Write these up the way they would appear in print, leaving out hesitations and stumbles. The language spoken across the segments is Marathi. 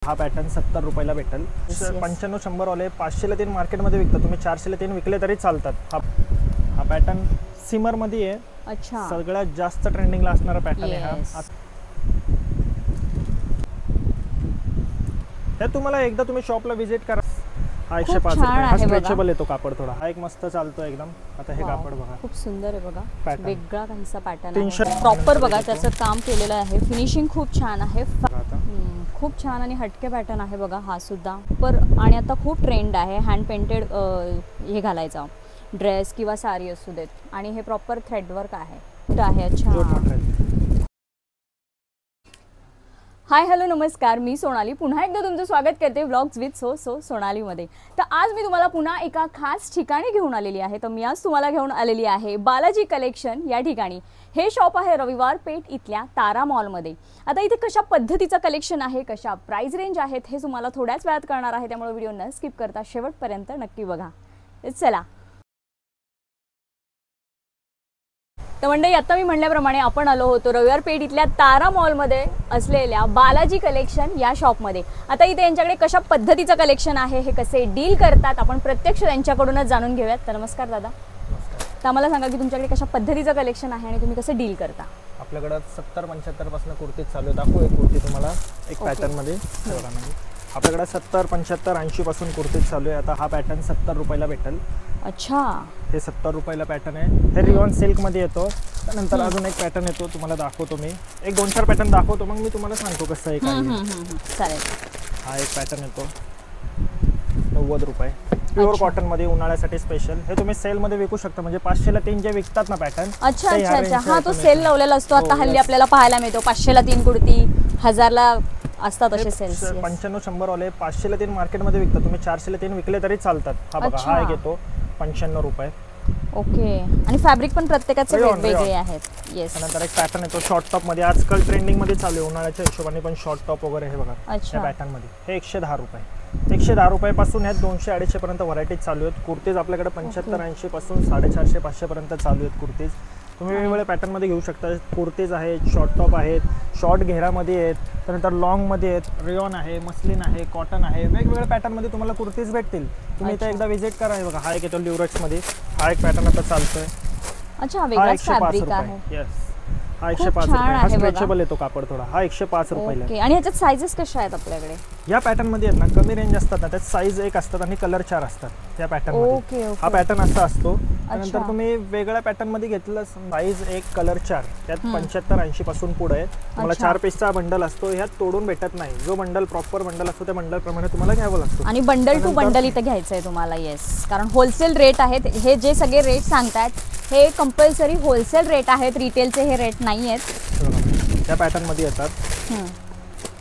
हा पॅटर्न 70 रुपयाला भेटेल. 95-100 वाले 500 ला 3 मार्केटमध्ये विकतात, तुम्ही 400 ला 3 विकले तरी चालतात. हा पॅटर्न सिमर मध्ये आहे. अच्छा, सगळ्यात जास्त ट्रेंडिंगला असणारा पॅटर्न आहे हा. हे तुम्हाला एकदा तुम्ही शॉपला विजिट करा. हा 105 रुपये. हा स्ट्रेचेबल येतो कापड थोडा. हा एक मस्त चालतो एकदम. आता हे कापड बघा, खूप सुंदर आहे बघा. Pattern. वेगळा काहीसा पॅटर्न 300 आहे. प्रॉपर बघा त्याचं काम केलेलं आहे. फिनिशिंग खूप छान आहे. आता खूप छान आणि हटके पॅटर्न आहे बघा हा सुद्धा. आणि आता खूप ट्रेंड आहे हँड पेंटेड हे घालायचा ड्रेस किंवा साडी असू देत. आणि हे प्रॉपर थ्रेडवर्क आहे. अच्छा. जोड मटेरियल. हाय हॅलो नमस्कार, मी सोनाली पुन्हा एकदा तुमचं स्वागत करते व्लॉग्स विथ सोनालीमध्ये. तर आज मी तुम्हाला पुन्हा एका खास ठिकाणी घेऊन आलेली आहे. तर मी आज तुम्हाला घेऊन आलेली आहे बालाजी कलेक्शन या ठिकाणी. हे शॉप आहे रविवार पेठ इथल्या तारा मॉलमध्ये. आता इथे कशा पद्धतीचं कलेक्शन आहे, कशा प्राइस रेंज आहेत हे तुम्हाला थोड्याच वेळात कळणार आहे. त्यामुळे व्हिडिओ न स्किप करता शेवटपर्यंत नक्की बघा. चला. तर मंडळी, आता मी म्हणल्याप्रमाणे आपण आलो होतो रविवार पेठ इथल्या तारा मॉलमध्ये असलेल्या बालाजी कलेक्शन या शॉपमध्ये. आता इथे यांच्याकडे कशा पद्धतीचं कलेक्शन आहे, हे कसे डील करतात, आपण प्रत्यक्ष त्यांच्याकडूनच जाणून घेऊयात. तर नमस्कार दादा. तर आम्हाला सांगा की तुमच्याकडे कशा पद्धतीचं कलेक्शन आहे आणि तुम्ही कसं डील करता. आपल्याकडे 70-75 पासून कुर्तीज चालू आहेत. दाखवू एक कुर्ती तुम्हाला एक पॅटर्न मध्ये. आपल्याकडे 70-75-80 पासून कुर्तीज चालू आहे. आता हा पॅटर्न 70 रुपयाला भेटेल. अच्छा, हे 70 रुपयाला पॅटर्न आहे. हे रिओन सिल्क मध्ये येतो. त्यानंतर अजून एक पॅटर्न येतो, तुम्हाला दाखवतो मी. एक 2-4 पॅटर्न दाखवतो, मग मी तुम्हाला सांगतो कसं आहे काय. चालेल. हा एक पॅटर्न येतो 90 रुपये प्युअर कॉटन मध्ये, उन्हाळ्यासाठी स्पेशल. हे तुम्ही सेल मध्ये विकू शकता, म्हणजे 500 ला 3 जे विकतात ना पॅटर्न. अच्छा अच्छा अच्छा. हा तो सेल लावलेला असतो. आता हल्ली आपल्याला पाहायला मिळतो 500 ला 3 कुर्ती, 1000 ला असतात असे सेल्स. 95-100 वाले 500 ला 3 मार्केटमध्ये विकतात, तुम्ही 400 ला 3 विकले तरी चालतात. हा बघा, हा एक येतो 95 रुपये. ओके. आणि फॅब्रिक पण प्रत्येकाचे वेगवेगळे आहेत. येस. त्यानंतर एक पॅटर्न येतो शॉर्ट टॉप मध्ये. आजकाल ट्रेंडिंग मध्ये चालू आहे उन्हाळ्याच्या हिशोबाने पण शॉर्ट टॉप वगैरे. हे बघा या पॅटर्न मध्ये. हे 110 रुपये. 110 रुपयापासून ह्यात 200-250 पर्यंत व्हरायटीज चालू आहेत. कुर्तीज आपल्याकडे 75-80 पासून 450-500 पर्यंत चालू आहेत कुर्तीज. तुम्ही वेगवेगळ्या पॅटर्न मध्ये घेऊ शकता. कुर्तीज आहेत, शॉर्ट टॉप आहेत, शॉर्ट घेरामध्ये आहेत, त्यानंतर लॉंग मध्ये आहेत, रेयॉन आहे, मस्लिन आहे, कॉटन आहे. वेगवेगळ्या पॅटर्न मध्ये तुम्हाला कुर्तीज भेटतील. तुम्ही इथे एकदा विजिट करा. हे बघा, हा एक येतो ल्युरेक्स मध्ये. हा एक पॅटर्न आता चालतोय. अच्छा, वेगळाच फॅब्रिक आहे. येस. हा 105 रुपये. हा स्ट्रेचेबल येतो कापड थोडा. हा 105 रुपयाला. ओके. आणि ह्याच्यात साइजेस कशा आहेत आपल्याकडे? या पॅटर्न मध्ये आहेत ना, कमी रेंज असतात ना, त्यात साईज 1 असतात आणि कलर 4 असतात या पॅटर्न मध्ये. ओके. हा पॅटर्न असा असतो. त्यानंतर तुम्ही वेगळ्या पॅटर्न मध्ये घेतलं, साईज 1 कलर 4, त्यात 75-80 पासून पुढे आहे. तुम्हाला 4 पीसचा बंडल असतो. ह्यात तोडून भेटत नाही. जो बंडल प्रॉपर बंडल असतो त्या बंडल प्रमाणे तुम्हाला घ्यावं लागतो. आणि बंडल टू बंडल इथे घ्यायचं आहे तुम्हाला. येस, कारण होलसेल रेट आहेत. हे जे सगळे रेट सांगतात हे कंपल्सरी होलसेल रेट आहेत, रिटेलचे हे रेट नाही आहेत. त्या पॅटर्न मध्ये येतात.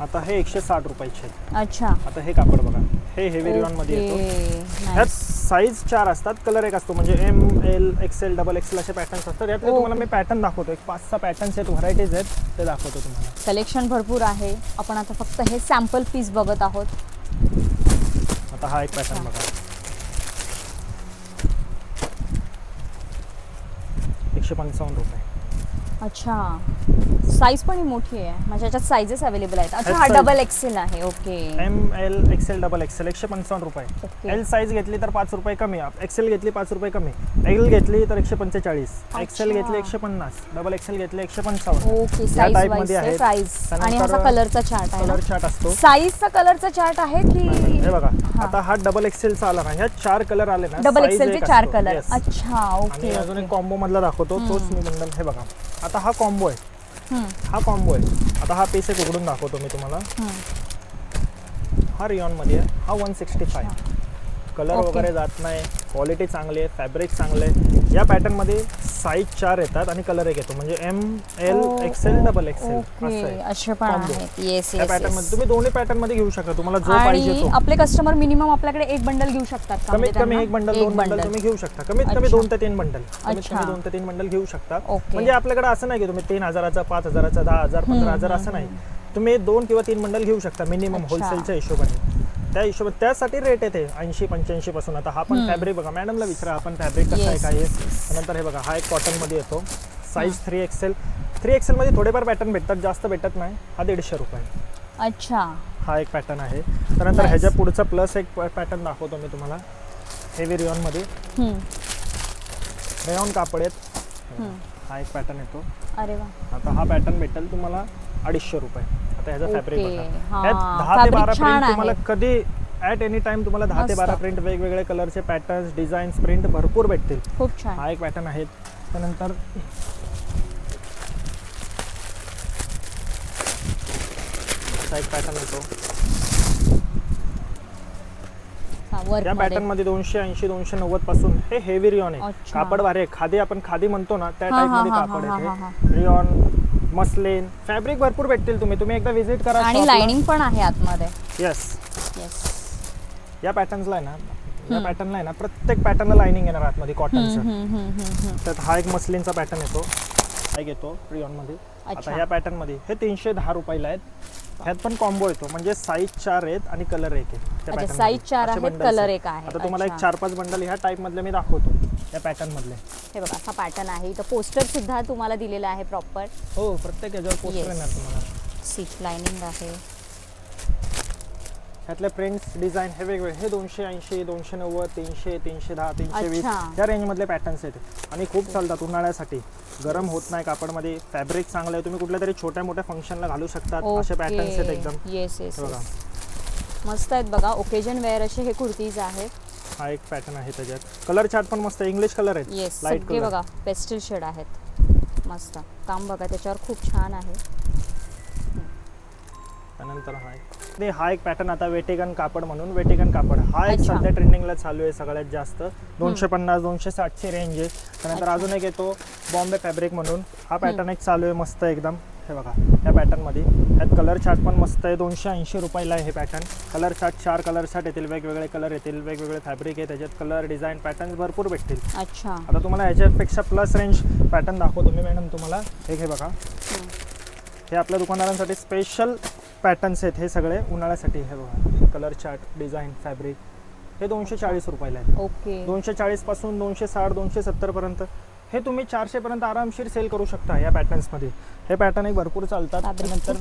आता हे 160 रुपयाचे. अच्छा. आता हे कापड बघा, हे हेवी रिऑन मध्ये येतो. ह्यात साईज 4 असतात, कलर 1 असतो. म्हणजे M, L, XL, double XL असे पॅटर्न्स असतात. यातले तुम्हाला मी पॅटर्न दाखवतो. एक 5-6 पॅटर्न्स आहेत, व्हरायटीज आहेत, ते दाखवतो तुम्हाला. कलेक्शन भरपूर आहे. आपण आता फक्त हे सॅम्पल पीस बघत आहोत. आता हा एक पॅटर्न बघा, 155 रुपये. अच्छा, साईज पण मोठी आहे. म्हणजे याच्यात साइजेस अवेलेबल आहेत. अच्छा, हा डबल एक्सेल आहे. Okay. M, L, XL, double XL 155 रुपये. एल साईज घेतली तर 5 रुपये कमी, एक्सेल घेतली 5 रुपये कमी, एल घेतली तर 145, एक्सेल घेतली 150, डबल एक्सेल घेतली 155. ओके. साईज वाईज आहे प्राइस. आणि ह्याचा कलरचा चार्ट आहे. कलर चार्ट असतो. साईजचा कलरचा चार्ट आहे की हे बघा. आता हा डबल एक्सेलचा आला ना, ह्यात 4 कलर आले ना, डबल एक्सेलचे 4 कलर. अच्छा. ओके. आणि अजून एक कॉम्बो मधला दाखवतो, तोच मी बंडल. हे बघा, आता हा कॉम्बो आहे. हा कॉम्बो आहे. आता हा पीस एक उघडून दाखवतो मी तुम्हाला. हा रिऑन मध्ये आहे. हा 165. कलर वगैरे जात नाही, क्वालिटी चांगली आहे, फॅब्रिक चांगले आहे. या पॅटर्न मध्ये साईज 4 येतात आणि कलर 1 येतो. म्हणजे M, L, XL, double XL असं आहे. असे पण आहेत. येस या येस. पॅटर्न मध्ये तुम्ही दोन्ही पॅटर्न मध्ये घेऊ शकता, तुम्हाला जो पाहिजे तो. आपले कस्टमर मिनिमम आपल्याकडे एक बंडल घेऊ शकतात का? कमीत कमी 1 बंडल, 2 बंडल तुम्ही घेऊ शकता. कमीत कमी 2 ते 3 बंडल, कमीत कमी 2 ते 3 बंडल घेऊ शकता. म्हणजे आपल्याकडे असं नाही की तुम्ही 3000चा, 5000चा, 10000, 15000 असं नाही. तुम्ही 2 किंवा 3 बंडल घेऊ शकता मिनिमम होलसेलच्या हिशोबाने. त्या हिशोबाने त्यासाठी रेट येते 80-85 पासून. आता हा पण फॅब्रिक बघा, मॅडमला विचारा आपण फॅब्रिक कसं आहे काय आहे. त्यानंतर हे बघा, हा एक कॉटन मध्ये येतो. Size 3XL. 3XL मध्ये थोडेफार पॅटर्न भेटतात, जास्त भेटत नाही. हा 150 रुपये. अच्छा. हा एक पॅटर्न आहे. त्यानंतर ह्याच्या पुढचा प्लस एक पॅटर्न दाखवतो मी तुम्हाला. हेवी रेयॉन मध्ये रेयॉन कापड आहेत. हा एक पॅटर्न येतो. अरे वा. आता हा पॅटर्न भेटेल तुम्हाला 250 रुपये. आता ह्याचा फॅब्रिक बघा. हा, ह्यात 10 ते 12 छान प्रिंट तुम्हाला आहे. कधी ॲट एनी टाइम तुम्हाला 10 ते 12 प्रिंट वेगवेगळे कलरचे पॅटर्न्स डिझाईन्स प्रिंट भरपूर भेटतील. खूप छान. हा एक पॅटर्न आहे. त्यानंतर असा एक पॅटर्न येतो. या पॅटर्न मध्ये 280 290 पासून हे हेवी रियॉन आहे. कापड भारी आहे. खादी आपण खादी म्हणतो ना त्या टाइप मध्ये कापड आहे. रियॉन मस्लिन फॅब्रिक भरपूर भेटतील. तुम्ही एकदा विजिट करा. आणि लाइनिंग पण आहे आतमध्ये. यस. या पॅटर्न्सला आहे ना प्रत्येक पॅटर्नला लाइनिंग येणार आतमध्ये कॉटनचं. तर हा एक मस्लिनचा पॅटर्न येतो. हा एक येतो रियॉन मध्ये. आता या पॅटर्न मध्ये हे 310 रुपयाला आहेत. ह्यात पण कॉम्बो येतो म्हणजे साईज 4 आहेत आणि कलर 1 आहे. साईज 4 आहे कलर 1 आहे. आता तुम्हाला एक 4-5 बंडल ह्या टाइप मधले मी दाखवतो या पॅटर्न मधले. हे बघा असा पॅटर्न आहे. इथं पोस्टर सुद्धा तुम्हाला दिलेला आहे प्रॉपर. हो प्रत्येक याच्यावर पोस्टर येणार तुम्हाला. सीट लाइनिंग आहे. ह्यातले प्रिंट्स डिझाईन हे वेगवेगळे. हे 280 290 300 310 320 या रेंज मधले पॅटर्न्स आहेत आणि खूप चालतात उन्हाळ्यासाठी. गरम होत नाही कापडमध्ये. फॅब्रिक चांगलं आहे. तुम्ही कुठल्या तरी छोट्या मोठ्या फंक्शनला घालू शकतात असे पॅटर्न्स आहेत एकदम. येस बघा मस्त आहेत बघा. ओकेजन वेअर असे हे कुर्तीज आहेत. हा एक पॅटर्न आहे. त्याच्यात कलर चार्ट पण मस्त इंग्लिश कलर आहेत. येस सगळे बघा पेस्टल शेड आहेत. मस्त काम बघा त्याच्यावर खूप छान आहे. त्यानंतर हा एक पॅटर्न आता वेटिगन कापड म्हणून. वेटिगन कापड हा एक सध्या ट्रेंडिंगला चालू आहे सगळ्यात जास्त. 250 260 ची रेंज आहे. त्यानंतर अजून एक येतो बॉम्बे फॅब्रिक म्हणून. हा पॅटर्न एक चालू आहे मस्त एकदम. हे बघा या पॅटर्न मध्ये ह्यात कलर चार्ट पण मस्त आहे. 280 रुपयाला आहे हे pattern. Colour chart 4 colour chart येतील. वेगवेगळे कलर येतील. वेगवेगळे फॅब्रिक आहे त्याच्यात. कलर डिझाईन पॅटर्न भरपूर भेटतील. अच्छा आता तुम्हाला ह्याच्यापेक्षा प्लस रेंज पॅटर्न दाखवतो मी मॅडम तुम्हाला. हे बघा हे आपल्या दुकानदारांसाठी स्पेशल पॅटर्न्स आहेत हे सगळे उन्हाळ्यासाठी. हे बघा कलर चार्ट डिझाईन फॅब्रिक हे 240 रुपयाला आहे. ओके 240 पासून 260 270 पर्यंत हे तुम्ही 400 पर्यंत आरामशीर सेल करू शकता या पॅटर्न्स मध्ये. हे पॅटर्न एक भरपूर चालतात. त्यानंतर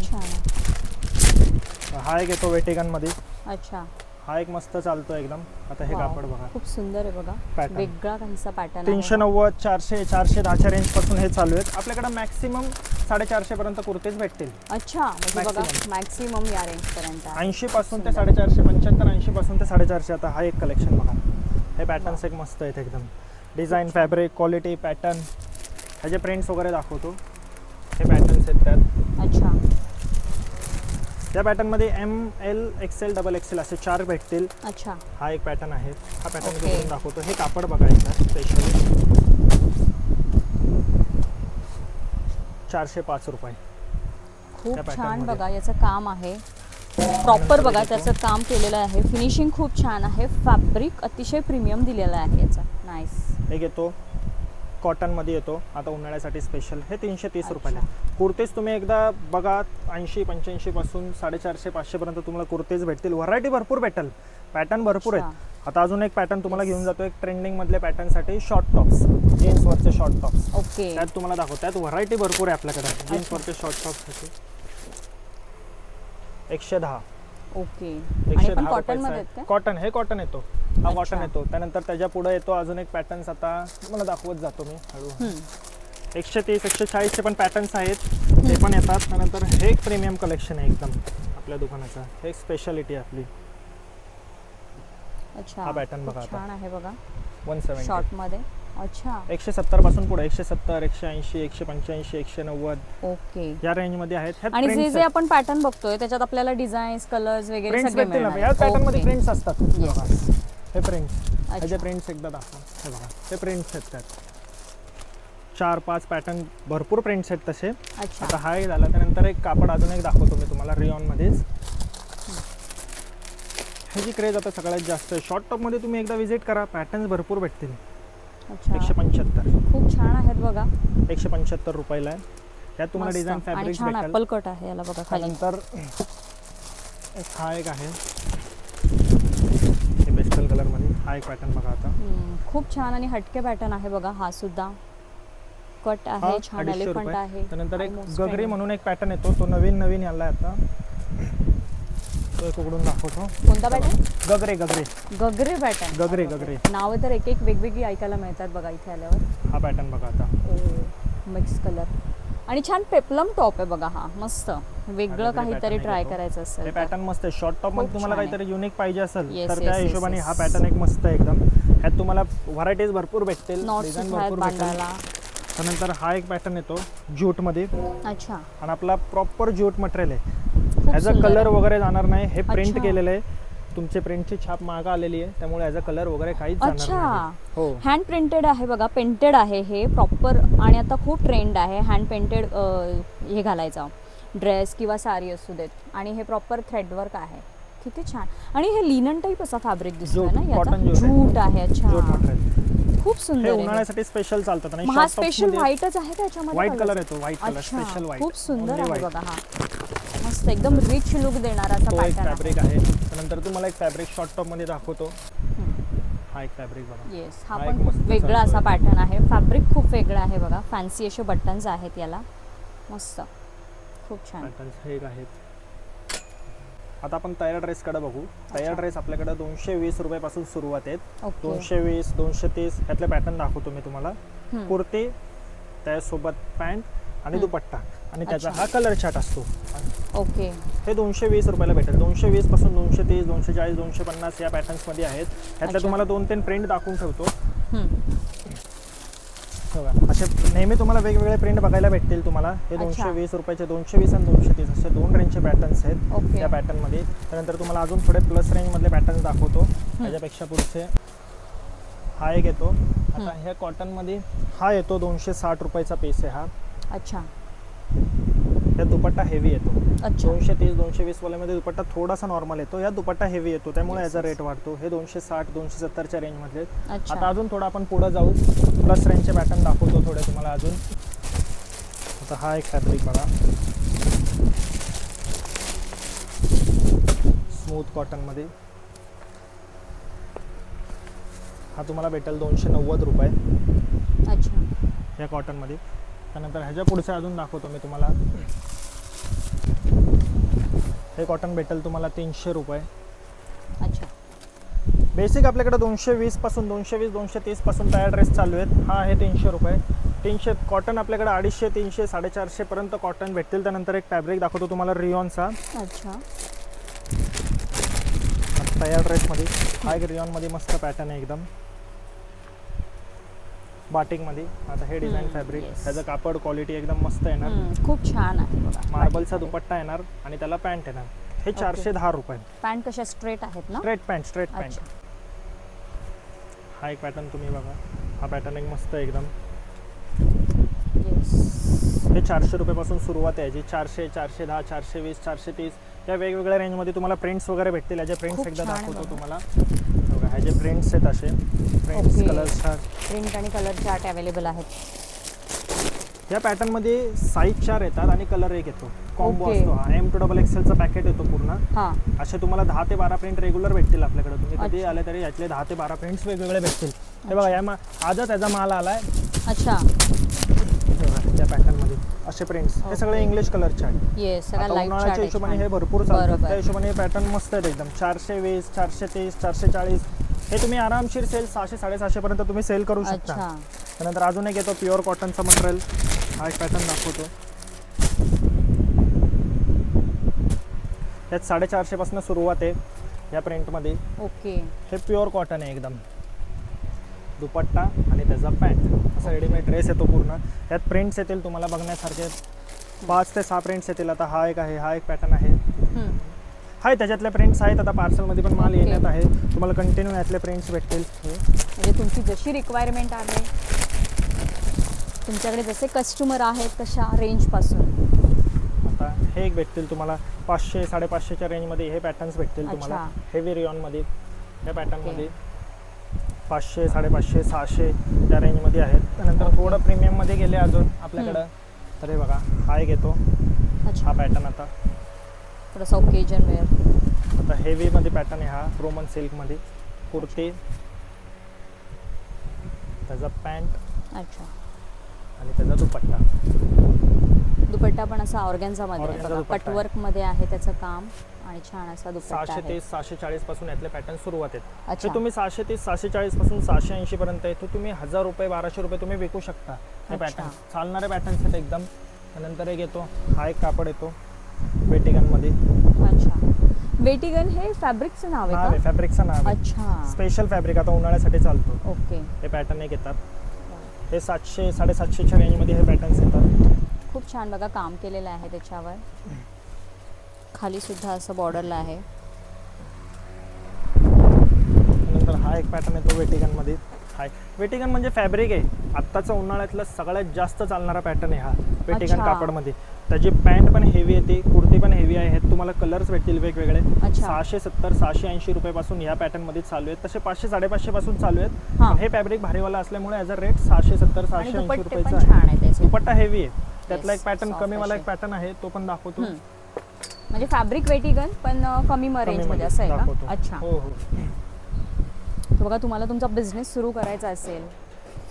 हा एक येतो वेटिगन मध्ये. अच्छा हा एक मस्त चालतो एकदम. आता हे कापड बघा खूप सुंदर आहे बघा. वेगळा काहीसा पॅटर्न. 390 400 410 रेंज पासून हे चालू आहेत. आपल्याकडे मॅक्सिमम 450 पर्यंत कुर्तीज भेटतील. अच्छा म्हणजे बघा मॅक्सिमम या रेंज पर्यंत 80 पासून ते 450 75 80 पासून ते 450. आता हा एक कलेक्शन बघा. हे पॅटर्न्स एक मस्त आहेत एकदम. डिझाईन फॅब्रिक क्वालिटी पॅटर्न ह्याचे प्रिंट्स वगैरे दाखवतो. हे पॅटर्न्स आहेत त्यात. अच्छा या पॅटर्न मध्ये ML XL XXL असे 4 भेटतील. अच्छा हा एक पॅटर्न आहे. हा पॅटर्न मी दाखवतो. हे कापड बघायचं स्पेशली 405 रुपये. खूप छान बघा याचं काम आहे प्रॉपर. बघा त्याचं काम केलेलं आहे. फिनिशिंग खूप छान आहे. फॅब्रिक अतिशय प्रीमियम दिलेलं आहे याचं. नाईस. एक येतो कॉटन मध्ये येतो आता उन्हाळ्यासाठी स्पेशल. हे 330 रुपयाला. कुर्तीज तुम्ही एकदा बघा 80 85 पासून 450 500 पर्यंत तुम्हाला कुर्तीज भेटतील. व्हरायटी भरपूर भेटेल. पॅटर्न भरपूर आहेत. आता अजून एक पॅटर्न तुम्हाला घेऊन जातो. एक ट्रेंडिंग मधले पॅटर्न साठी शॉर्ट टॉप्स जीन्स वरचे शॉर्ट टॉप्स. ओके त्यात तुम्हाला दाखवतो. त्यात व्हरायटी भरपूर आहे आपल्याकडे. जीन्स वरचे शॉर्ट टॉप्स साठी 110. ओके 110 कॉटन मध्ये. कॉटन हे कॉटन येतो. हा कॉटन येतो. त्यानंतर त्याच्या पुढे येतो अजून एक पॅटर्न्स. आता तुम्हाला दाखवत जातो मी हळूहळू. 130 140 चे पण पॅटर्न्स आहेत ते पण येतात. त्यानंतर हे एक प्रीमियम कलेक्शन आहे एकदम आपल्या दुकानाचं. हे एक स्पेशालिटी आपली. अच्छा हा पॅटर्न बघा आता छान आहे बघा 170 शॉर्ट मध्ये. अच्छा 170 पासून पुढे 170 180 185 190 ओके या रेंज मध्ये आहेत. आणि जे जे आपण पॅटर्न बघतोय त्याच्यात आपल्याला डिझाईन्स कलर्स वगैरे सगळे मिळणार. या पॅटर्न मध्ये प्रिंट्स असतात. हे प्रिंट्स ह्याचे प्रिंट्स एकदा दाखवा. हे बघा हे प्रिंट्स आहेत त्यात 4-5 पॅटर्न भरपूर प्रिंट्स आहेत तसे. आता हा एक झाला. त्यानंतर एक कापड अजून एक दाखवतो मी तुम्हाला रियॉन मध्येच. ह्याची क्रेज आता सगळ्यात जास्त आहे. शॉर्ट टॉप मध्ये तुम्ही एकदा विजिट करा. पॅटर्न्स भरपूर भेटतील. 175 खूप छान आहेत बघा. 175 रुपयाला आहे. त्यात तुम्हाला डिझाईन फॅब्रिक भेटेल. ॲपल कट आहे याला बघा खाली. नंतर हा एक आहे हे पेस्टल कलर मध्ये. हा एक पॅटर्न बघा आता खूप छान आणि हटके पॅटर्न आहे बघा. हा सुद्धा कट आहे छान. एलिफंट आहे. त्यानंतर एक गगरी म्हणून एक पॅटर्न येतो. तो नवीन याला आता तो एक उघडून दाखवतो. कोणता पॅटर्न? गगरे गगरे गगरे पॅटर्न. गगरे गगरे नावं तर एक एक वेगवेगळी ऐकायला मिळतात बघा इथे आल्यावर. हा पॅटर्न बघा आता. मिक्स कलर आणि छान पेप्लम टॉप आहे बघा. हा मस्त वेगळं काहीतरी ट्राय करायचं असेल. हे पॅटर्न मस्त आहे. शॉर्ट टॉप मध्ये तुम्हाला काहीतरी युनिक पाहिजे असेल Yes, तर त्या yes, हिशोबाने yes, हा yes. पॅटर्न एक मस्त आहे एकदम. ह्यात तुम्हाला व्हरायटीज भरपूर भेटतील, नॉट्स डिझाईन आहेत भरपूर भेटतील. बांधायला. त्यानंतर हा एक पॅटर्न येतो ज्यूट मध्ये अच्छा. आणि आपला प्रॉपर ज्यूट मटेरियल आहे. खूप ह्याचा सुंदर कलर आहे. वगैरे जाणार नाही. हे प्रिंट अच्छा. केलेलं आहे. तुमचे प्रिंटची छाप मागं आलेली आहे त्यामुळे ह्याचा कलर वगैरे काहीच जाणार अच्छा. नाही. हो हँड प्रिंटेड आहे बघा. पेंटेड आहे हे प्रॉपर. आणि आता खूप ट्रेंड आहे हँड पेंटेड हे घालायचा ड्रेस किंवा साडी असू देत. आणि हे प्रॉपर थ्रेडवर्क आहे. किती छान. आणि हे लिनन टाईप असा फॅब्रिक दिसतोय Jute, ना याचा. cotton jute आहे. जूट आहे. ज्यूट अच्छा. मटेरियल खूप हे सुंदर आहे. उन्हाळ्यासाठी स्पेशल चालतात. आणि हा स्पेशल व्हाईटच आहे त्याच्यामध्ये. व्हाईट कलर येतो. व्हाईट कलर अच्छा. Special white. खूप सुंदर आहे बघा. हा मस्त एकदम रिच लुक देणारा असा तो एक पॅटर्न आहे. फॅब्रिक आहे. त्यानंतर तुम्हाला एक फॅब्रिक शॉर्ट टॉप मध्ये दाखवतो. हा एक फॅब्रिक बघा. येस. हा हा पण एक मस्त खूप वेगळा चालतोय. असा पॅटर्न आहे. फॅब्रिक खूप वेगळं आहे बघा. फॅन्सी असे बटन्स आहेत याला. मस्त खूप छान. पॅटर्न्स हे एक आहेत. आता आपण तयार ड्रेस कडे बघू. तयार ड्रेस आपल्याकडे 220 रुपयापासून सुरुवात आहेत. ओके. 220 230 ह्यातले पॅटर्न दाखवतो मी तुम्हाला. कुर्ती त्यासोबत पॅन्ट आणि दुपट्टा आणि त्याचा अच्छा. हा कलर चार्ट असतो. ओके. हे 220 रुपयाला भेटेल. 220 पासून 230 240 250 या पॅटर्न्स मध्ये आहेत. ह्यातल्या अच्छा. तुम्हाला 2-3 प्रिंट दाखवून ठेवतो. हम्म. असे नेहमी तुम्हाला वेगवेगळे प्रिंट बघायला भेटतील तुम्हाला. हे अच्छा. 220 रुपयाचे 220 आणि 230 असे 2 रेंजचे पॅटर्न्स आहेत ओके. या पॅटर्न मध्ये. त्यानंतर तुम्हाला अजून थोडे प्लस रेंज मधले पॅटर्न दाखवतो. त्याच्यापेक्षा पुढचे हा एक येतो. आता ह्या कॉटन मध्ये हा येतो 260 रुपयाचा पीस आहे हा. अच्छा. या दुपट्टा हेवी येतो. अच्छा. 230 220 वाल्यामध्ये दुपट्टा थोडासा नॉर्मल येतो. या दुपट्टा हेवी येतो त्यामुळे Yes, याचा yes. रेट वाढतो. हे 260 270च्या रेंज मधले. अच्छा. आता अजून थोडं आपण पुढे जाऊ. प्लस रेंजचे पॅटर्न दाखवतो थोडे तुम्हाला अजून. आता हा एक फॅब्रिक बघा. स्मूथ कॉटन मध्ये हा तुम्हाला भेटेल 290 रुपये अच्छा. या कॉटन मध्ये. त्यानंतर ह्याच्या पुढचे अजून दाखवतो मी तुम्हाला. हे कॉटन भेटेल तुम्हाला 300 रुपये. अच्छा. बेसिक आपल्याकडे 220 पासून 220 230 पासून तयार ड्रेस चालू आहेत. हा आहे 300 रुपये. 300 कॉटन आपल्याकडे 250 300 450 पर्यंत कॉटन भेटतील. त्यानंतर एक फॅब्रिक दाखवतो तुम्हाला रियॉनचा. अच्छा. तयार ड्रेसमध्ये हा एक रियॉनमध्ये मस्त पॅटर्न आहे एकदम बाटिकमध्ये. आता हे डिझाईन फॅब्रिक yes. त्याचं कापड क्वालिटी एकदम मस्त येणार. खूप छान आहे बघा. मार्बलचा दुपट्टा येणार आणि त्याला पॅन्ट येणार. हे 410 रुपये. पॅन्ट कशा स्ट्रेट आहेत ना? स्ट्रेट पॅन्ट अच्छा. हा एक पॅटर्न तुम्ही बघा. हा पॅटर्न एक मस्त आहे एकदम. येस. हे 400 रुपयापासून सुरुवात आहे. जी 400 410 420 430 या वेगवेगळ्या रेंजमध्ये तुम्हाला प्रिंट्स वगैरे भेटतील. याचे प्रिंट्स खूप एकदा छान आहे दाखवतो बघा. तुम्हाला. बघा ह्याचे प्रिंट्स आहेत असे. Prints Okay. Colour chart. Print आणि कलर चार्ट अवेलेबल आहेत. या पॅटर्न मध्ये साईज 4 येतात आणि कलर 1 येतो. Combo Okay. असतो हा. M2XL चा पॅकेट येतो पूर्ण. हां. असे तुम्हाला 10 ते 12 प्रिंट रेग्युलर भेटतील आपल्याकडे. तुम्ही कधी अच्छा. आले तरी यातले 10 ते 12 प्रिंट्स वेगवेगळे भेटतील. हे बघा या आजच याचा माल आलाय. अच्छा. त्या पॅटर्न मध्ये असे प्रिंट्स. हे सगळे Okay. English colour chart. Yes. सगळा आता लाईट उन्हाळ्याच्या चार्ट हिशोबाने आहे. हे भरपूर चालतात. बरोबर. त्या हिशोबाने हे पॅटर्न मस्त आहेत एकदम. 420 430 440 हे तुम्ही आरामशीर सेल 600 750 पर्यंत तुम्ही सेल करू शकता. अच्छा. त्यानंतर अजून एक येतो प्युअर कॉटनचा मटेरियल. हा एक पॅटर्न दाखवतो. यात 450 पासून सुरुवात आहे या प्रिंटमध्ये. ओके. हे प्युअर कॉटन आहे एकदम. दुपट्टा आणि त्याचा पॅन्ट असा रेडीमेड ड्रेस येतो पूर्ण. यात प्रिंट्स येतील तुम्हाला बघण्यासारखे 5 ते 6 प्रिंट्स येतील. आता हा एक आहे. हा एक पॅटर्न आहे. हाय त्याच्यातले प्रिंट्स आहेत. आता पार्सलमध्ये पण माल Okay. येण्यात आहे. तुम्हाला कंटिन्यू यातले प्रिंट्स भेटतील. म्हणजे तुमची जशी रिक्वायरमेंट आहे तुमच्याकडे जसे कस्टमर आहेत तशा रेंजपासून. आता हे एक भेटतील तुम्हाला 500 550च्या रेंजमध्ये हे पॅटर्न्स भेटतील तुम्हाला. अच्छा. हेवी रियॉनमध्ये या पॅटर्नमध्ये 500 550 600 त्या रेंजमध्ये आहेत. त्यानंतर थोडं प्रीमियममध्ये गेले अजून आपल्याकडं तर हे बघा हा एक येतो. अच्छा. हा पॅटर्न आता थोडंसं ओकेजन वेअर. आता हेवीमध्ये पॅटर्न आहे हा. रोमन सिल्कमध्ये कुर्ती त्याचा पॅन्ट अच्छा. आणि त्याचा दुपट्टा. दुपट्टा पण असा ऑर्गॅन्झामध्ये आहे ऑर्गॅन्झा बघा. दुपट्टा आहे. कटवर्कमध्ये आहे त्याचं काम आणि छान असा दुपट्टा 630 640 पासून यातले पॅटर्न सुरुवात आहेत. अच्छा. ते तुम्ही 630 640 पासून 680 पर्यंत येतो. तुम्ही 1000 रुपये 1200 रुपये तुम्ही विकू शकता हे पॅटर्न. चालणारे पॅटर्न्स आहेत एकदम. त्यानंतर एक येतो, हा एक कापड येतो वेटिगन मध्ये. अच्छा, वेटिगन हे फॅब्रिकचं नाव आहे का? फॅब्रिकचं नाव आहे. अच्छा, स्पेशल फॅब्रिक, आता उन्हाळ्यासाठी चालतो. ओके. हे पॅटर्न एक येतात. हे 700 750च्या रेंज मध्ये हे पॅटर्न्स येतात. खूप छान बघा काम केलेलं आहे त्याच्यावर. खाली सुद्धा असं बॉर्डरला आहे. नंतर हा एक पॅटर्न येतो वेटिगन मध्ये. वेटिगन म्हणजे फॅब्रिक आहे, आत्ताचा उन्हाळ्यातला सगळ्यात जास्त चालणारा पॅटर्न आहे हा वेटिगन कापड मध्ये. त्याची पॅन्ट पण हेवी येते, कुर्ती पण हेवी आहे. तुम्हाला कलर्स भेटतील वेगवेगळे. 670 680 रुपयापासून या पॅटर्न मध्ये चालू आहेत. तसे 500 550 पासून चालू आहेत. हे फॅब्रिक भारीवाला असल्यामुळे याचा रेट 670 680 रुपयाचा आहे. दुपट्टा हेवी आहे. त्यातला एक पॅटर्न कमीवाला एक पॅटर्न आहे, तो पण दाखवतो. म्हणजे फॅब्रिक वेटिगन पण कमी रेंज मध्ये असं आहे का? अच्छा. हो हो. बघा, तुम्हाला तुमचा बिझनेस सुरू करायचा असेल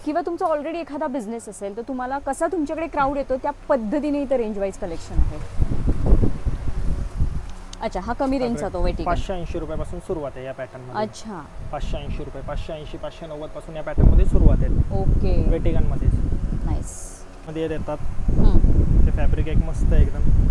किंवा तुमचा ऑलरेडी एखादा बिझनेस असेल तर तुम्हाला कसा तुमच्याकडे क्राऊड येतो त्या पद्धतीने इथं रेंज वाईज कलेक्शन आहे. अच्छा, हा कमी रेंजचा तो वेटिगन 580 रुपयापासून सुरुवात आहे या पॅटर्न मध्ये. अच्छा, 580 रुपये 580 590 पासून या पॅटर्न मध्ये सुरुवात आहे. ओके. वेटिगन मध्ये नाईस मध्ये येतात. ते फॅब्रिक एक मस्त आहे एकदम.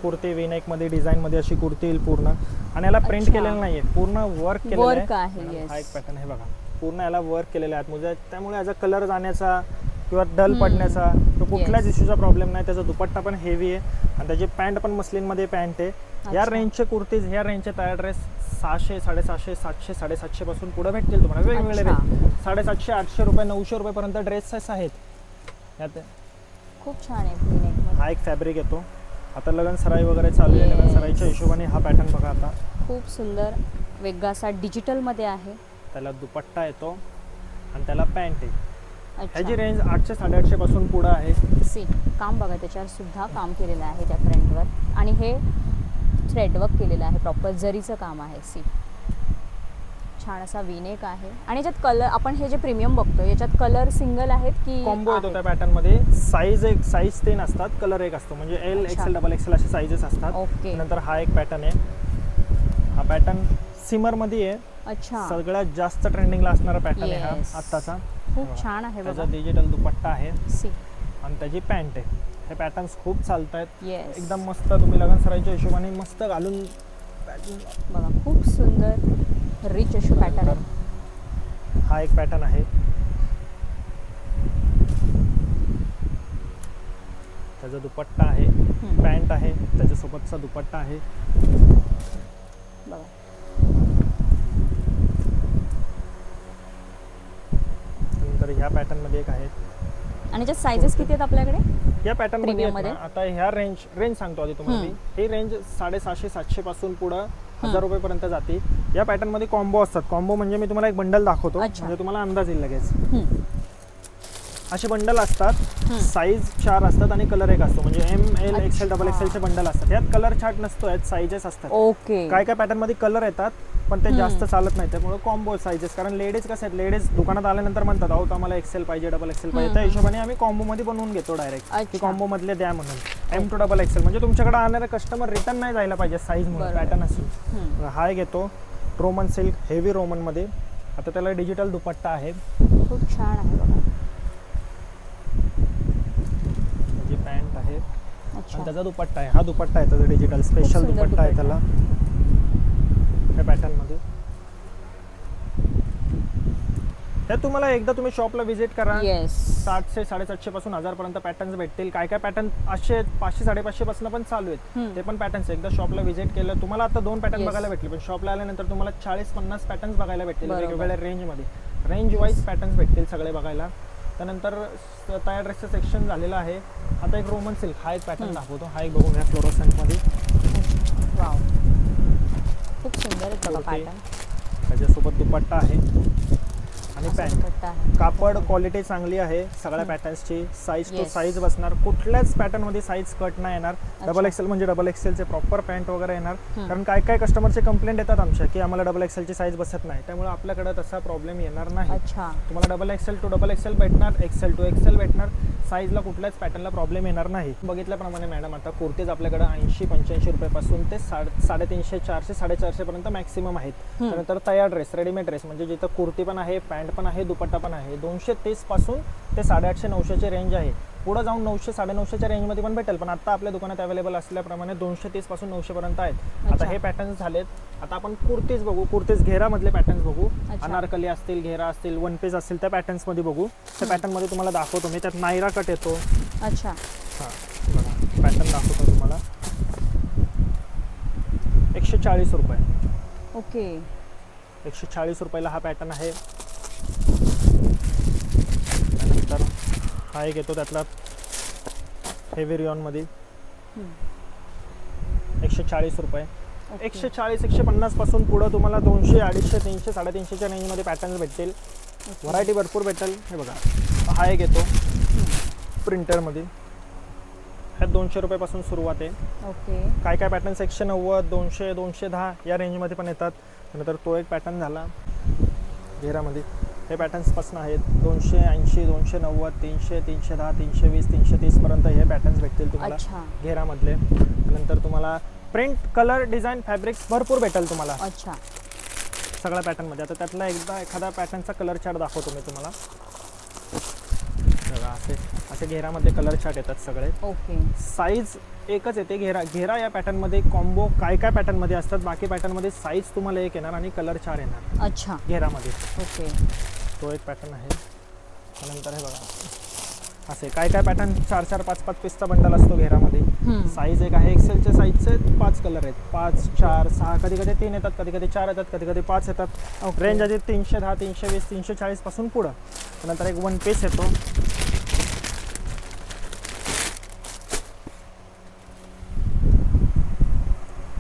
कुर्ती विनेक मध्ये डिझाईन मध्ये अशी कुर्ती येईल पूर्ण. आणि याला प्रिंट केलेलं नाहीये, पूर्ण वर्क केलेलं आहे. हा एक पॅटर्न आहे बघा, पूर्ण याला वर्क केलेलं आहे म्हणजे त्यामुळे याचा कलर जाण्याचा किंवा डल पडण्याचा तो कुठल्याच इश्यूचा प्रॉब्लेम नाही. त्याचा दुपट्टा पण हेवी आहे आणि त्याची पॅन्ट पण मस्लिन मध्ये पॅन्ट आहे. या रेंजचे कुर्तीज, या रेंजचे तयार ड्रेस 600 750 700 750 पासून पुढे भेटतील तुम्हाला वेगवेगळे रेंज. 750 800 रुपये 900 रुपये पर्यंत ड्रेसेस आहेत यात. खूप छान आहे. हा एक फॅब्रिक येतो. आता लग्न सराई वगैरे चालू आहे. लग्न सराईच्या हिशोबाने हा पॅटर्न बघा आता. खूप सुंदर वेगळा असा डिजिटल मध्ये आहे. त्याला दुपट्टा येतो आणि त्याला पॅन्ट आहे. ह्याची रेंज 800 850 पासून पुढे आहे. सी काम बघा, त्याच्यावर सुद्धा काम केलेलं आहे त्या फ्रंटवर. आणि हे थ्रेडवर्क केलेलं आहे, प्रॉपर जरीचं काम आहे. सी छान असा विनेक आहे. आणि याच्यात कलर, आपण हे जे प्रीमियम बघतो याच्यात कलर सिंगल आहेत की कॉम्बो येतो त्या पॅटर्न मध्ये. साईज 3 असतात, कलर एक असतो. म्हणजे एल एक्सेल डबल एक्सेल असे साईजेस असतात. ओके. नंतर हा एक पॅटर्न आहे. हा पॅटर्न सिमर मध्ये आहे. अच्छा, सगळ्यात जास्त ट्रेंडिंगला असणारा पॅटर्न आहे हा आत्ताचा. खूप छान आहे. त्याचा डिजिटल दुपट्टा आहे सी आणि त्याची पॅन्ट आहे. हे पॅटर्न्स खूप चालत आहेत एकदम मस्त. तुम्ही लग्न सराईच्या हिशोबाने मस्त घालून बघा, खूप सुंदर रिच अशी पॅटर्न आहे. हा एक पॅटर्न आहे. त्याचा दुपट्टा आहे, पॅन्ट आहे, त्याच्यासोबतचा दुपट्टा आहे. बघा, नंतर ह्या पॅटर्न मध्ये एक आहे. आणि ज्या साइजेस किती आहेत आपल्याकडे या पॅटर्न मध्ये? आता ह्या रेंज सांगतो आधी तुम्हाला. ही रेंज 750 700 पासून पुढे 1000 रुपये पर्यंत जाते. या पॅटर्न मध्ये कॉम्बो असतात. कॉम्बो म्हणजे मी तुम्हाला एक बंडल दाखवतो म्हणजे तुम्हाला अंदाज येईल लगेच. असे बंडल असतात, साईज 4 असतात आणि कलर एक असतो. म्हणजे एम एल एक्सेल डबल एक्सेलचे बंडल असतात. यात कलर चार्ट नसतो, यात साईजेस असतात. ओके. काय काय पॅटर्न मध्ये कलर येतात पण ते जास्त चालत नाही, त्यामुळे कॉम्बो साईजेस. कारण लेडीज कसं आहेत, लेडीज दुकानात आल्यानंतर म्हणतात अहो आम्हाला एक्सेल पाहिजे, डबल एक्सेल पाहिजे. त्या हिशोबाने आम्ही कॉम्बो मध्ये बनवून घेतो डायरेक्ट की कॉम्बो मधले द्या म्हणून. एम टू डबल एक्सेल म्हणजे तुमच्याकडे आणणारे कस्टमर रिटर्न नाही जायला पाहिजे साईज म्हणून, पॅटर्न असेल. हा एक येतो रोमन सिल्क, हेवी रोमन मध्ये. आता त्याला डिजिटल दुपट्टा आहे. खूप छान आहे बघा. त्याची पॅन्ट आहे आणि त्याचा दुपट्टा आहे. हा दुपट्टा आहे त्याचा डिजिटल स्पेशल दुपट्टा आहे त्याला या पॅटर्न मध्ये. हे तुम्हाला एकदा तुम्ही शॉपला व्हिजिट करा. 700 750 पासून 1000 पर्यंत पॅटर्न्स भेटतील. काय काय पॅटर्न असे 500 550 पासून पण चालू आहेत. ते पण पॅटर्न्स एकदा शॉपला व्हिजिट केलं तुम्हाला. आता 2 पॅटर्न बघायला भेटले, पण शॉपला आल्यानंतर तुम्हाला 40-50 पॅटर्न्स बघायला भेटतील वेगवेगळ्या रेंज मध्ये. रेंज वाईज पॅटर्न्स भेटतील सगळे बघायला. त्यानंतर तयार ड्रेसचं सेक्शन झालेलं आहे. आता एक रोमन सिल्क, हा एक पॅटर्न दाखवतो. हा एक बघून घ्या फ्लोरोसेंट मध्ये. वाव, खूप सुंदर आहे बघा पॅटर्न. त्याच्यासोबत दुपट्टा आहे आणि असा पॅन्ट. दुपट्टा आहे. कापड क्वालिटी चांगली आहे सगळ्या पॅटर्न्सची. Size two Yes. साईज बसणार, कुठल्याच पॅटर्न मध्ये साईज कट नाही येणार. डबल एक्सेल म्हणजे डबल एक्सेलचे प्रॉपर पॅन्ट वगैरे येणार. कारण काय काय कस्टमरचे कंप्लेंट येतात आमच्या की आम्हाला डबल एक्सेलची साईज बसत नाही, त्यामुळे आपल्याकडे तसा प्रॉब्लेम येणार नाही. अच्छा. तुम्हाला double XL to double XL भेटणार, एक्सेल टू एक्सेल भेटणार. साईजला कुठल्याच पॅटर्नला प्रॉब्लेम येणार नाही. बघितल्याप्रमाणे मॅडम आता कुर्तीज आपल्याकडे 80-85 रुपयापासून ते 350, 400, 450 पर्यंत मॅक्सिमम आहेत. त्यानंतर तयार ड्रेस, रेडीमेड ड्रेस म्हणजे जिथं कुर्ती पण आहे, पॅन्ट पण आहे, दुपट्टा पण आहे, 230 पासून ते 850-900ची रेंज आहे. पुढे जाऊन 900-950च्या रेंजमध्ये पण भेटेल, पण आता आपल्या दुकानात अवेलेबल असल्याप्रमाणे 230 पासून 900 पर्यंत आहेत. आता हे पॅटर्न्स झालेत. आता आपण कुर्तीज बघू. कुर्तीज घेरामधले पॅटर्न्स बघू. अनारकली असतील, घेरा असतील, वन पीस असतील, त्या पॅटर्न्स मध्ये बघू. त्या पॅटर्न मध्ये तुम्हाला दाखवतो मी. त्यात नायरा कट येतो. अच्छा. हां बघा पॅटर्न दाखवतो तुम्हाला. 140 रुपये. ओके. 140 रुपयाला हा पॅटर्न आहे. त्यानंतर हा एक येतो त्यातला हेवी रिऑनमध्ये 140 रुपये. 140-150 पासून पुढं तुम्हाला 200, 250, 300, 350च्या रेंजमध्ये पॅटर्न्स भेटतील. व्हरायटी भरपूर भेटेल. हे बघा हा एक येतो प्रिंटरमध्ये. ह्यात 200 रुपयापासून सुरुवात आहे. ओके. काय काय पॅटर्न्स 190, 200, 210 या रेंजमध्ये पण येतात. नंतर तो एक पॅटर्न झाला घेरामध्ये. हे पॅटर्न्सपासून आहेत 280, 290, 300, 310, 320, 330 पर्यंत हे पॅटर्न्स भेटतील तुम्हाला घेरामधले. नंतर तुम्हाला प्रिंट, कलर, डिझाईन, फॅब्रिक्स भरपूर भेटेल तुम्हाला. अच्छा. सगळ्या पॅटर्नमध्ये. आता त्यातला एखादा पॅटर्नचा कलर चार्ट दाखवतो मी तुम्हाला. असे घेरामध्ये कलर चार्ट येतात सगळे. ओके. साईज एकच येते. घेरा या पॅटर्नमध्ये कॉम्बो काय काय पॅटर्नमध्ये असतात, बाकी पॅटर्नमध्ये साईज तुम्हाला एक येणार आणि कलर 4 येणार. अच्छा. घेरामध्ये. ओके. तो एक पॅटर्न आहे. त्यानंतर हे बघा असे काय काय पॅटर्न 4-4, 5-5 पीसचा बंडल असतो घेरामध्ये. साईज एक आहे. एक्सेलच्या साईजचे 5 कलर आहेत. 5, 4, 6, कधी कधी 3 येतात, कधी कधी 4 येतात, कधी कधी 5 येतात. रेंज आहे 310, 320, 340 पासून पुढं. त्यानंतर एक वन पीस येतो.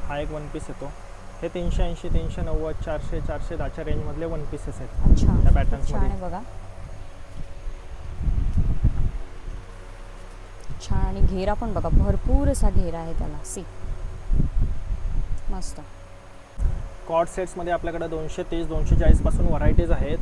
हा एक वन पीस येतो. हे 380, 390, 400, 410च्या रेंजमधले वन पीसेस आहेत. अच्छा. त्या पॅटर्न्समध्ये बघा छान. आणि घेरा पण बघा भरपूर असा घेरा आहे त्याला. सी मस्त. कॉर्ड सेट्समध्ये आपल्याकडे 230, 240 पासून व्हरायटीज आहेत.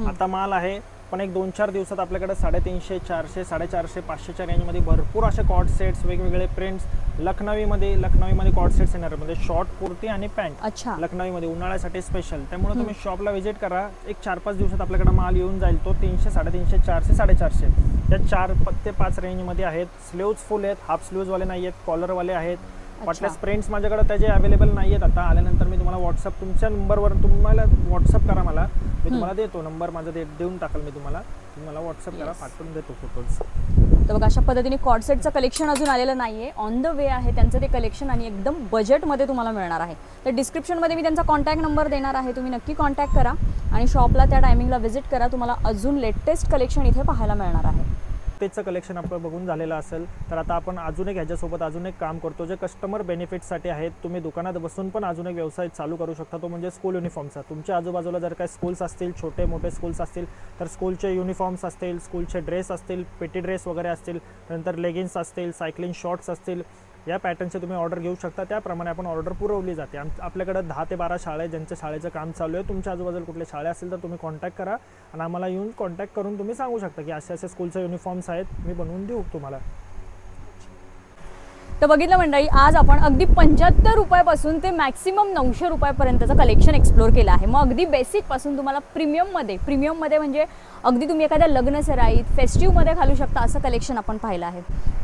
आता माल आहे, पण एक 2-4 दिवसात आपल्याकडे 350, 400, 450, 500च्या रेंजमध्ये भरपूर असे कॉर्ड सेट्स, वेगवेगळे प्रिंट्स. लखनवीमध्ये कॉर्ड सेट्स येणार, म्हणजे शॉर्ट कुर्ती आणि पॅन्ट. अच्छा. लखनवीमध्ये उन्हाळ्यासाठी स्पेशल. त्यामुळे तुम्ही शॉपला व्हिजिट करा. एक 4-5 दिवसात आपल्याकडे माल येऊन जाईल. तो 300, 350, 400, 450 या 4 ते 5 रेंजमध्ये आहेत. स्लीव्ज फुल आहेत, हाफ स्लीव्जवाले नाही आहेत, कॉलरवाले आहेत. वाटल्यास प्रिंट्स माझ्याकडे त्याचे अवेलेबल नाही आहेत. आता आल्यानंतर मी तुम्हाला व्हॉट्सअप, तुमच्या नंबरवर तुम्हाला व्हॉट्सअप करा. मला मी तुम्हाला देतो नंबर, माझा देऊन टाकाल मी तुम्हाला. तुम्हाला व्हॉट्सअप करा, पाठवून देतो फोटोज. तर बघा अशा पद्धतीने कॉर्डसेटचं कलेक्शन अजून आलेलं नाहीये. ऑन द वे आहे त्यांचं ते कलेक्शन आणि एकदम बजेटमध्ये तुम्हाला मिळणार आहे. तर डिस्क्रिप्शनमध्ये मी त्यांचा कॉन्टॅक्ट नंबर देणार आहे. तुम्ही नक्की कॉन्टॅक्ट करा आणि शॉपला त्या टायमिंगला व्हिजिट करा. तुम्हाला अजून लेटेस्ट कलेक्शन इथे पाहायला मिळणार आहे. तेचं कलेक्शन आपलं बघून झालेलं असेल तर आता आपण अजून एक ह्याच्यासोबत अजून एक काम करतो जे कस्टमर बेनिफिटसाठी आहेत. तुम्ही दुकानात बसून पण अजून एक व्यवसाय चालू करू शकता. तो म्हणजे स्कूल युनिफॉर्मचा. तुमच्या आजूबाजूला जर काही स्कूल्स असतील, छोटे मोठे स्कूल्स असतील, तर स्कूलचे युनिफॉर्म्स असतील, स्कूलचे ड्रेस असतील, पेटी ड्रेस वगैरे असतील, नंतर लेगिन्स असतील, सायकलिंग शॉर्ट्स असतील, या पॅटर्नचे तुम्ही ऑर्डर घेऊ शकता. त्याप्रमाणे आपण ऑर्डर पुरवली जाते. आपल्याकडे 10 ते 12 शाळा आहेत ज्यांच्या शाळेचं काम चालू आहे. तुमच्या आजूबाजूला कुठले शाळा असतील तर तुम्ही कॉन्टॅक्ट करा आणि आम्हाला येऊन कॉन्टॅक्ट करून तुम्ही सांगू शकता की असे स्कूलचे युनिफॉर्म्स आहेत, मी बनवून देऊ तुम्हाला. तर बघितलं मंडळी, आज आपण अगदी 75 रुपयापासून ते मॅक्सिमम 900 रुपयापर्यंतचं कलेक्शन एक्सप्लोर केलं आहे. मग अगदी बेसिकपासून तुम्हाला प्रीमियममध्ये म्हणजे अगदी तुम्ही एखाद्या लग्न सराईत, फेस्टिव्हमध्ये घालू शकता असं कलेक्शन आपण पाहिलं आहे.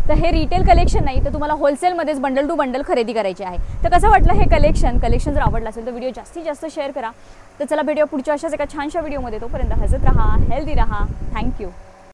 तर हे रिटेल कलेक्शन नाही, तर तुम्हाला होलसेलमध्येच बंडल टू बंडल खरेदी करायची आहे. तर कसं वाटलं हे कलेक्शन जर आवडलं असेल तर व्हिडिओ जास्तीत जास्त शेअर करा. तर चला भेटूया पुढच्या अशाच एका छानशा व्हिडिओमध्ये. तोपर्यंत हसत राहा, हेल्दी राहा. थँक्यू.